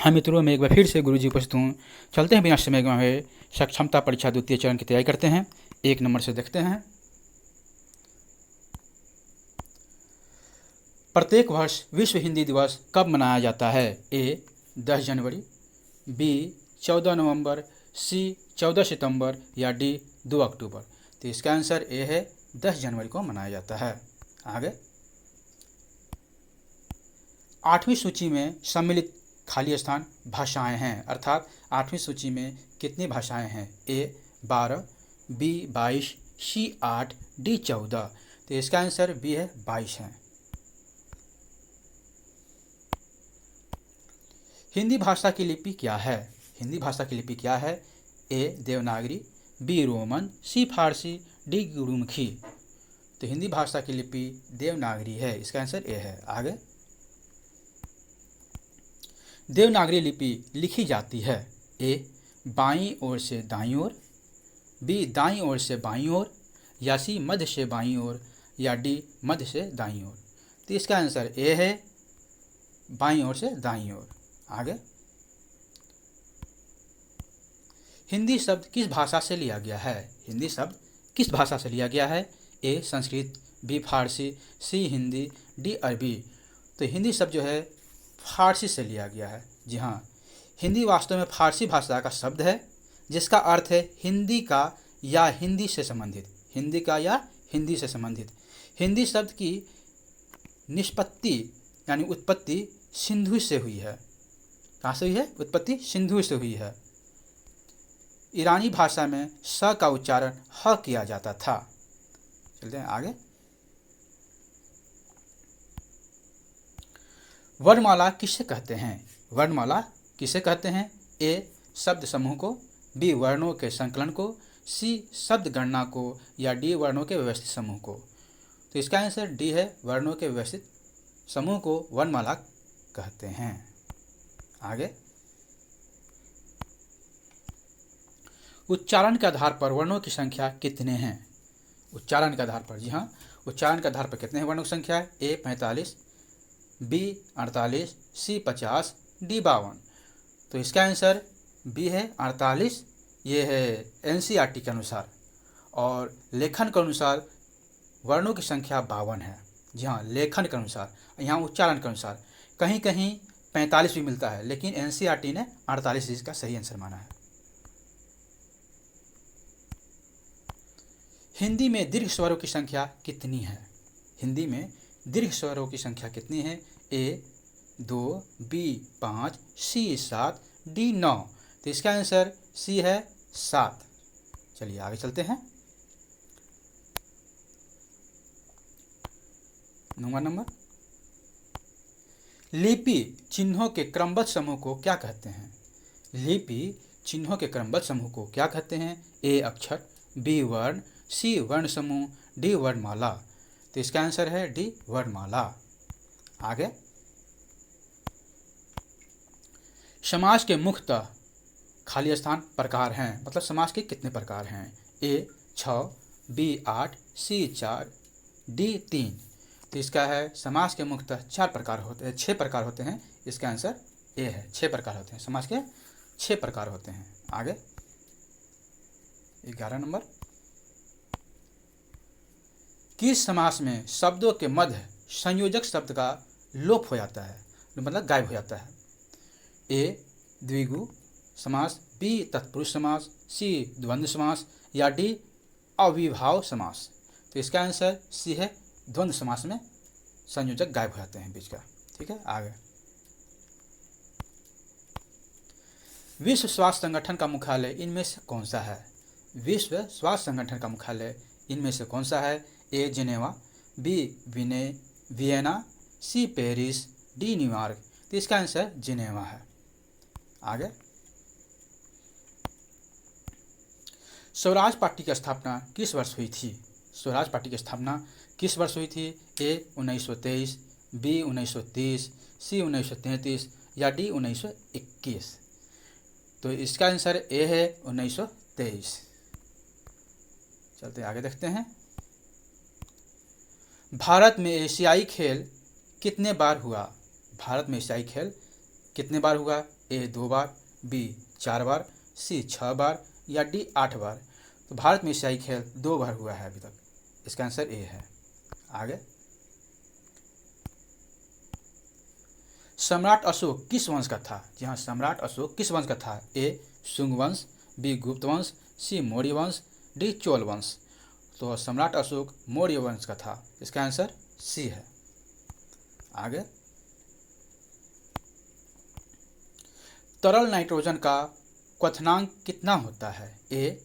हाँ मित्रों, मैं एक बार फिर से गुरुजी उपस्थित हूँ। चलते हैं बिना समय गंवाए सक्षमता परीक्षा द्वितीय चरण की तैयारी करते हैं। 1 नंबर से देखते हैं। प्रत्येक वर्ष विश्व हिंदी दिवस कब मनाया जाता है? ए 10 जनवरी, बी 14 नवंबर, सी 14 सितंबर या डी 2 अक्टूबर। तो इसका आंसर ए है 10 जनवरी को मनाया जाता है। आगे 8वीं सूची में सम्मिलित खाली स्थान भाषाएं हैं, अर्थात 8वीं सूची में कितनी भाषाएं हैं? ए 12, बी 22, सी 8, डी 14। तो इसका आंसर बी है 22 है। हिंदी भाषा की लिपि क्या है? हिंदी भाषा की लिपि क्या है? ए देवनागरी, बी रोमन, सी फारसी, डी गुरुमुखी। तो हिंदी भाषा की लिपि देवनागरी है, इसका आंसर ए है। आगे देवनागरी लिपि लिखी जाती है ए बाईं ओर से दाईं ओर, बी दाईं ओर से बाईं ओर, या सी मध्य से बाईं ओर, या डी मध्य से दाईं ओर। तो इसका आंसर ए है बाईं ओर से दाईं ओर। आगे हिंदी शब्द किस भाषा से लिया गया है? हिंदी शब्द किस भाषा से लिया गया है? ए संस्कृत, बी फारसी, सी हिंदी, डी अरबी। तो हिंदी शब्द जो है फारसी से लिया गया है। जी हाँ, हिंदी वास्तव में फारसी भाषा का शब्द है जिसका अर्थ है हिंदी का या हिंदी से संबंधित। हिंदी का या हिंदी से संबंधित। हिंदी शब्द की निष्पत्ति यानी उत्पत्ति सिंधु से हुई है। कहाँ से हुई है? उत्पत्ति सिंधु से हुई है। ईरानी भाषा में स का उच्चारण ह किया जाता था। चलते हैं आगे। वर्णमाला किसे कहते हैं? वर्णमाला किसे कहते हैं? ए शब्द समूह को, बी वर्णों के संकलन को, सी शब्द गणना को, या डी वर्णों के व्यवस्थित समूह को। तो इसका आंसर डी है, वर्णों के व्यवस्थित समूह को वर्णमाला कहते हैं। आगे उच्चारण के आधार पर वर्णों की संख्या कितने हैं? उच्चारण के आधार पर, जी हाँ, उच्चारण के आधार पर कितने हैं वर्णों की संख्या? ए 45, बी 48, सी 50, डी 52। तो इसका आंसर बी है 48। ये है एनसीईआरटी के अनुसार, और लेखन के अनुसार वर्णों की संख्या 52 है। जी हाँ, लेखन के अनुसार, यहाँ उच्चारण के अनुसार कहीं कहीं 45 भी मिलता है, लेकिन एनसीईआरटी ने 48 इसका सही आंसर माना है। हिंदी में दीर्घ स्वरों की संख्या कितनी है? हिंदी में दीर्घ स्वरों की संख्या कितनी है? ए 2, बी 5, सी 7, डी 9। तो इसका आंसर सी है 7। चलिए आगे चलते हैं। 9वां नंबर, लिपि चिन्हों के क्रमबद्ध समूह को क्या कहते हैं? लिपि चिन्हों के क्रमबद्ध समूह को क्या कहते हैं? ए अक्षर, बी वर्ण, सी वर्ण समूह, डी वर्णमाला। तो इसका आंसर है डी वर्णमाला। आगे समाज के मुख्यतः खाली स्थान प्रकार हैं, मतलब समाज के कितने प्रकार हैं? ए 6, बी 8, सी 4, डी 3। तो इसका है समाज के मुख्यतः 4 प्रकार होते हैं, 6 प्रकार होते हैं। इसका आंसर ए है, 6 प्रकार होते हैं, समाज के 6 प्रकार होते हैं। आगे 11 नंबर, किस समास में शब्दों के मध्य संयोजक शब्द का लोप हो जाता है, मतलब गायब हो जाता है? ए द्विगु समास, बी तत्पुरुष समास, सी द्वंद्व समास, या डी अविभाव समास। तो इसका आंसर सी है, द्वंद्व समास में संयोजक गायब हो जाते हैं बीच का। ठीक है, आगे विश्व स्वास्थ्य संगठन का मुख्यालय इनमें से कौन सा है? विश्व स्वास्थ्य संगठन का मुख्यालय इनमें से कौन सा है? A Geneva, B Vienna, C Paris, D New York. तो इसका आंसर जिनेवा है। आगे स्वराज पार्टी की स्थापना किस वर्ष हुई थी? स्वराज पार्टी की स्थापना किस वर्ष हुई थी? ए 1923, बी 1930, सी 1933, या डी 1921। तो इसका आंसर ए है 1923। चलते आगे देखते हैं। भारत में एशियाई खेल कितने बार हुआ? भारत में एशियाई खेल कितने बार हुआ? ए 2 बार, बी 4 बार, सी 6 बार या डी 8 बार। तो भारत में एशियाई खेल 2 बार हुआ है अभी तक। इसका आंसर ए है। आगे, सम्राट अशोक किस वंश का था? जी हाँ, सम्राट अशोक किस वंश का था? ए शुंग वंश, बी गुप्त वंश, सी मौर्य वंश, डी चोल वंश। तो सम्राट अशोक मौर्य वंश का था। इसका आंसर सी है। आगे, तरल नाइट्रोजन का क्वथनांक कितना होता है? A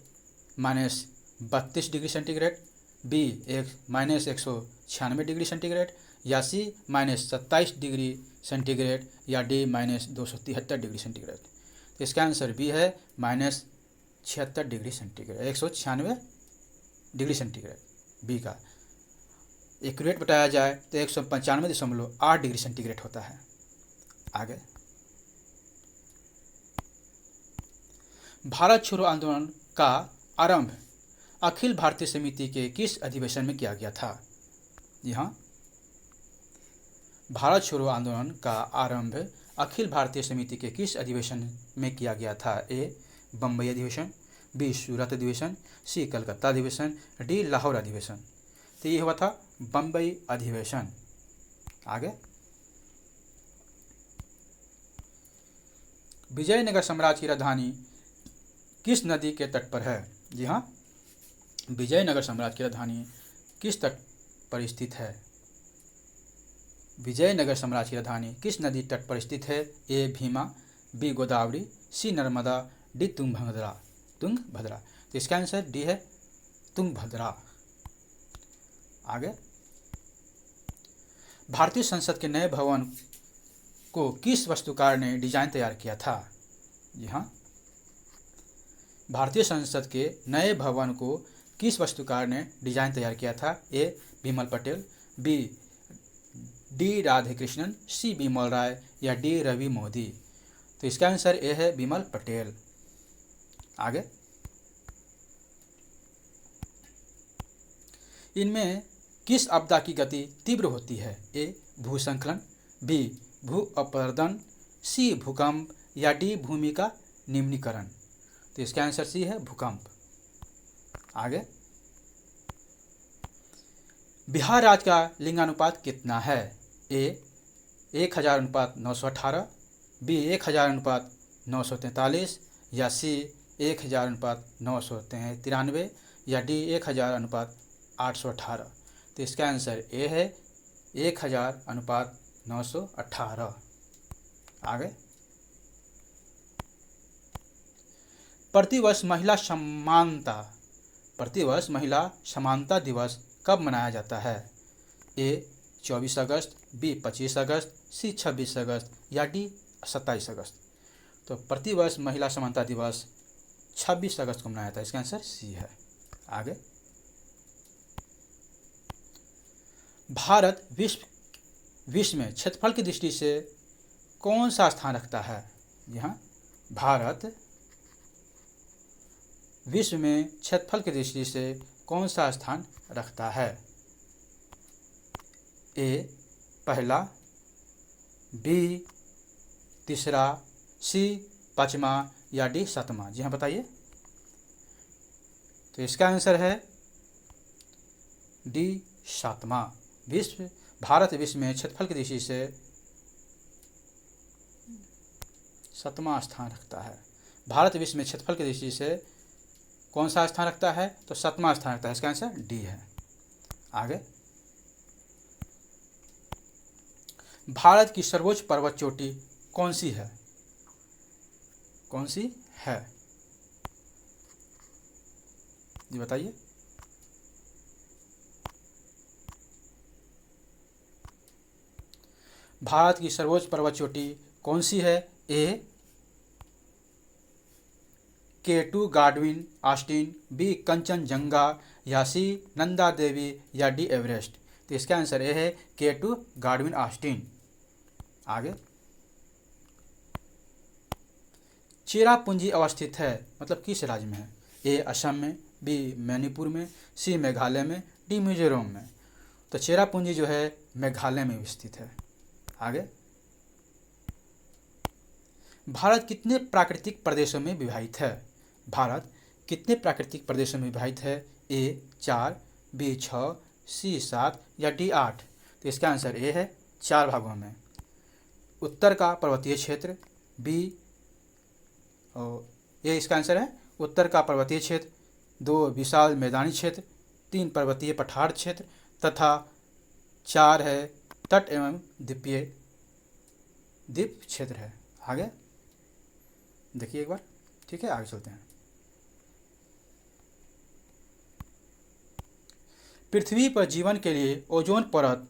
-32 degree centigrade, B -196 degree centigrade या सी -27 डिग्री सेंटीग्रेड या डी -273 डिग्री सेंटीग्रेड। तो इसका आंसर बी है -76 degree centigrade, 196 degree centigrade. B का एक्यूरेट बताया जाए तो 195.8 डिग्री सेंटीग्रेड होता है। आगे, भारत छोड़ो आंदोलन का आरंभ अखिल भारतीय समिति के किस अधिवेशन में किया गया था? जी हाँ, भारत छोड़ो आंदोलन का आरंभ अखिल भारतीय समिति के किस अधिवेशन में किया गया था? ए बम्बई अधिवेशन, बी सूरत अधिवेशन, सी कलकत्ता अधिवेशन, डी लाहौर अधिवेशन। तो ये हुआ था बम्बई अधिवेशन। आगे, विजयनगर साम्राज्य की राजधानी किस नदी के तट पर है? जी हाँ, विजयनगर साम्राज्य की राजधानी किस तट पर स्थित है? विजयनगर साम्राज्य की राजधानी किस नदी तट पर स्थित है? ए भीमा, बी गोदावरी, सी नर्मदा, डी तुंगभद्रा। तो इसका आंसर डी है तुंगभद्रा। आगे, भारतीय संसद के नए भवन को किस वास्तुकार ने डिजाइन तैयार किया था? जी हाँ, भारतीय संसद के नए भवन को किस वास्तुकार ने डिजाइन तैयार किया था? ए विमल पटेल, बी डी राधाकृष्णन, सी बिमल राय या डी रवि मोदी। तो इसका आंसर ए है विमल पटेल। आगे, इनमें किस आपदा की गति तीव्र होती है? ए भूस्खलन, बी भू अपरदन, सी भूकंप या डी भूमि का निम्नीकरण। तो इसका आंसर सी है भूकंप। आगे, बिहार राज्य का लिंगानुपात कितना है? ए 1000:918, बी 1000:943 या सी 1000:993 या डी 1000:818। तो इसका आंसर ए है 1000:918। आगे, प्रतिवर्ष महिला समानता दिवस कब मनाया जाता है? ए 24 अगस्त, बी 25 अगस्त, सी 26 अगस्त या डी 27 अगस्त। तो प्रतिवर्ष महिला समानता दिवस 26 अगस्त को मनाया जाता है। इसका आंसर सी है। आगे, भारत विश्व में क्षेत्रफल की दृष्टि से कौन सा स्थान रखता है? यहाँ भारत विश्व में क्षेत्रफल की दृष्टि से कौन सा स्थान रखता है? ए पहला, बी तीसरा, सी पाँचवा या डी सातवां। जी हाँ, बताइए। तो इसका आंसर है डी सातवां। भारत विश्व में क्षेत्रफल की दृष्टि से 7वां स्थान रखता है। भारत विश्व में क्षेत्रफल की दृष्टि से कौन सा स्थान रखता है? तो 7वां स्थान रखता है। इसका आंसर डी है। आगे, भारत की सर्वोच्च पर्वत चोटी कौन सी है? कौन सी है? जी बताइए। भारत की सर्वोच्च पर्वत चोटी कौन सी है? A K2 Godwin Austen, B Kangchenjunga या सी नंदा देवी या डी एवरेस्ट। तो इसका आंसर ए है K2 गार्डविन ऑस्टिन। आगे, चेरापूंजी अवस्थित है मतलब किस राज्य में है? ए असम में, बी मणिपुर में, सी मेघालय में, डी मिजोरम में। तो चेरापूंजी जो है मेघालय में स्थित है। आगे, भारत कितने प्राकृतिक प्रदेशों में विभाजित है? भारत कितने प्राकृतिक प्रदेशों में विभाजित है? ए 4, बी 6, सी 7 या डी 8? तो इसका आंसर ए है 4 भागों में। उत्तर का पर्वतीय क्षेत्र, बी और ये इसका आंसर है उत्तर का पर्वतीय क्षेत्र, 2 विशाल मैदानी क्षेत्र, 3 पर्वतीय पठार क्षेत्र तथा 4 है तट एवं द्वीप क्षेत्र है। आगे देखिए एक बार, ठीक है, आगे चलते हैं। पृथ्वी पर जीवन के लिए ओजोन परत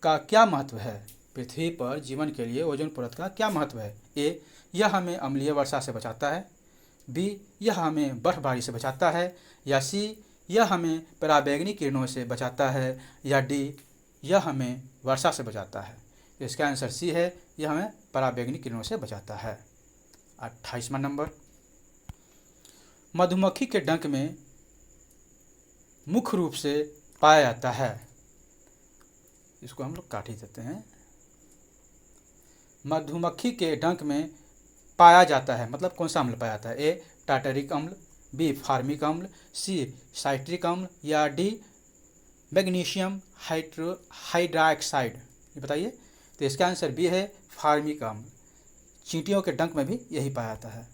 का क्या महत्व है? पृथ्वी पर जीवन के लिए ओजोन परत का क्या महत्व है? ए यह हमें अम्लीय वर्षा से बचाता है, बी यह हमें बर्फबारी से बचाता है, या सी यह हमें पराबैंगनी किरणों से बचाता है, या डी यह हमें वर्षा से बचाता है। तो इसका आंसर सी है, यह हमें पराबैंगनी किरणों से बचाता है। 28वां नंबर, मधुमक्खी के डंक में मुख्य रूप से पाया जाता है, इसको हम लोग काट ही देते हैं। मधुमक्खी के डंक में पाया जाता है मतलब कौन सा अम्ल पाया जाता है? ए टार्टरिक अम्ल, बी फार्मिक अम्ल, सी साइट्रिक अम्ल या डी मैग्नीशियम हाइड्रोक्साइड? ये बताइए। तो इसका आंसर बी है फार्मिक अम्ल। चींटियों के डंक में भी यही पाया जाता है।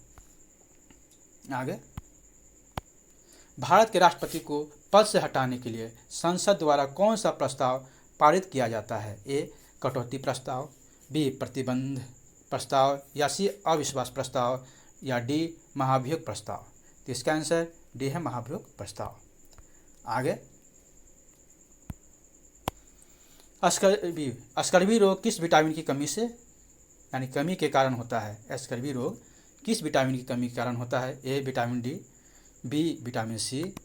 आगे, भारत के राष्ट्रपति को पद से हटाने के लिए संसद द्वारा कौन सा प्रस्ताव पारित किया जाता है? ए कटौती प्रस्ताव, बी प्रतिबंध प्रस्ताव या सी अविश्वास प्रस्ताव या डी महाभियोग प्रस्ताव? तो इसका आंसर डी है महाभियोग प्रस्ताव। आगे, स्कर्वी रोग किस विटामिन की कमी से यानी कमी के कारण होता है? स्कर्वी रोग किस विटामिन की कमी के कारण होता है? A vitamin D, B vitamin C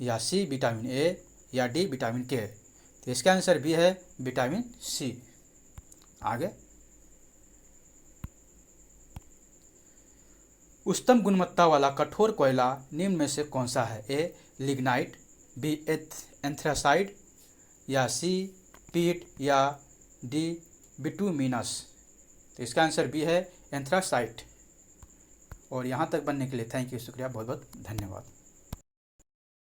या सी विटामिन ए या डी विटामिन के? तो इसका आंसर बी है विटामिन सी। आगे, उच्चतम गुणवत्ता वाला कठोर कोयला निम्न में से कौन सा है? ए लिग्नाइट, बी एंथ्रासाइड या सी पीट या डी बिटुमिनस? तो इसका आंसर बी है एंथ्रासाइट। और यहाँ तक बनने के लिए थैंक यू, शुक्रिया, बहुत बहुत धन्यवाद।